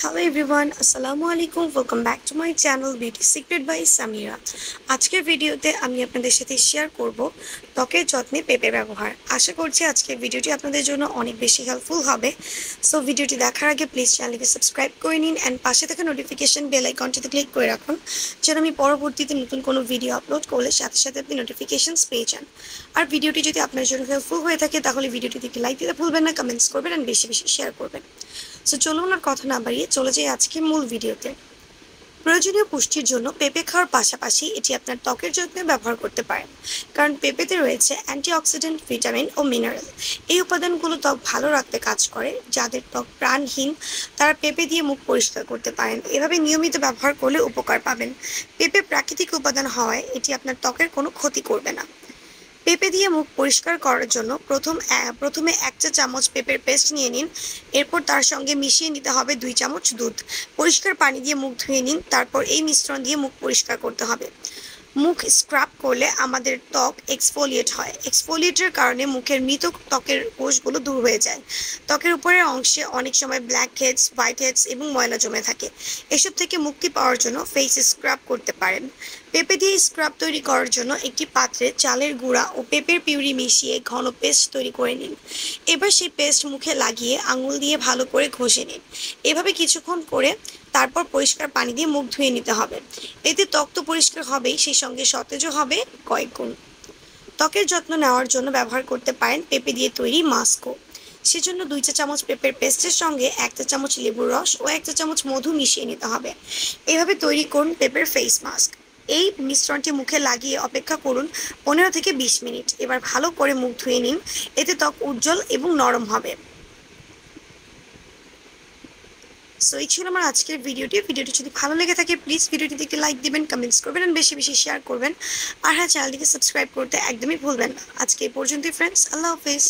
Hello everyone, আসসালামু আলাইকুম, welcome back to my channel beauty secret by Samira. আজকের ভিডিওতে আমি আপনাদের সাথে শেয়ার করব ত্বকের যত্নে পেঁপে ব্যবহার। আশা করছি আজকের ভিডিওটি আপনাদের জন্য অনেক বেশি হেল্পফুল হবে। সো ভিডিওটি দেখার আগে প্লিজ চ্যানেলকে সাবস্ক্রাইব করে নিন অ্যান্ড পাশে থাকা নোটিফিকেশন বেল আইকনটিতে ক্লিক করে রাখুন, যেন আমি পরবর্তীতে নতুন কোনো ভিডিও আপলোড করলে সাথে সাথে আপনি নোটিফিকেশনস পেয়ে যান। আর ভিডিওটি যদি আপনার জন্য হেল্পফুল হয়ে থাকে তাহলে ভিডিওটি থেকে লাইক দিতে ভুলবেন না, কমেন্টস করবেন অ্যান্ড বেশি বেশি শেয়ার করবেন। সো চলুন আর কথা না বাড়িয়ে চলে যাই আজকের মূল ভিডিওতে। প্রয়োজনীয় পুষ্টির জন্য পেঁপে খাওয়ার পাশাপাশি এটি আপনার ত্বকের যত্নে ব্যবহার করতে পারেন, কারণ পেঁপেতে রয়েছে অ্যান্টিঅক্সিডেন্ট, ভিটামিন ও মিনারেল। এই উপাদানগুলো ত্বক ভালো রাখতে কাজ করে। যাদের ত্বক প্রাণহীন তারা পেঁপে দিয়ে মুখ পরিষ্কার করতে পারেন। এভাবে নিয়মিত ব্যবহার করলে উপকার পাবেন। পেঁপে প্রাকৃতিক উপাদান হওয়ায় এটি আপনার ত্বকের কোনো ক্ষতি করবে না। পেঁপে দিয়ে মুখ পরিষ্কার করার জন্য প্রথমে 1 চা চামচ পেঁপের পেস্ট নিয়ে নিন। এরপর তার সঙ্গে মিশিয়ে নিতে হবে 2 চামচ দুধ। পরিষ্কার পানি দিয়ে মুখ ধুয়ে নিন। তারপর এই মিশ্রণ দিয়ে মুখ পরিষ্কার করতে হবে। মুখ স্ক্রাব করলে আমাদের ত্বক এক্সফোলিয়েট হয়। এক্সফোলিয়েটের কারণে মুখের মৃত ত্বকের কোষগুলো দূর হয়ে যায়। ত্বকের উপরের অংশে অনেক সময় ব্ল্যাক হেডস, হোয়াইট হেডস এবং ময়লা জমে থাকে। এসব থেকে মুক্তি পাওয়ার জন্য ফেস স্ক্রাব করতে পারেন। পেঁপে দিয়ে স্ক্রাব তৈরি করার জন্য একটি পাত্রে চালের গুঁড়া ও পেঁপের পিউরি মিশিয়ে ঘন পেস্ট তৈরি করে নিন। এবার সেই পেস্ট মুখে লাগিয়ে আঙুল দিয়ে ভালো করে ঘষে নিন। এভাবে কিছুক্ষণ করে তারপর পরিষ্কার পানি দিয়ে মুখ ধুয়ে নিতে হবে। এতে ত্বক তো পরিষ্কার হবেই, সেই সঙ্গে সতেজও হবে কয়েক গুণ। ত্বকের যত্ন নেওয়ার জন্য ব্যবহার করতে পারেন পেঁপে দিয়ে তৈরি মাস্কও। সেজন্য 2 চা চামচ পেঁপের পেস্টের সঙ্গে 1 চা চামচ লেবুর রস ও 1 চা চামচ মধু মিশিয়ে নিতে হবে। এভাবে তৈরি করুন পেঁপের ফেস মাস্ক। এই মিশ্রণটি মুখে লাগিয়ে অপেক্ষা করুন 15 থেকে 20 মিনিট। এবার ভালো করে মুখ ধুয়ে নিন। এতে ত্বক উজ্জ্বল এবং নরম হবে। সো এই ছিল আমার আজকের ভিডিওটি যদি ভালো লেগে থাকে প্লিজ ভিডিওটিতে একটি লাইক দিবেন, কমেন্টস করবেন আর বেশি বেশি শেয়ার করবেন। আর হ্যাঁ, চ্যানেলটিকে সাবস্ক্রাইব করতে একদমই ভুলবেন না। আজকে এই পর্যন্তই ফ্রেন্ডস, আল্লাহ হাফেজ।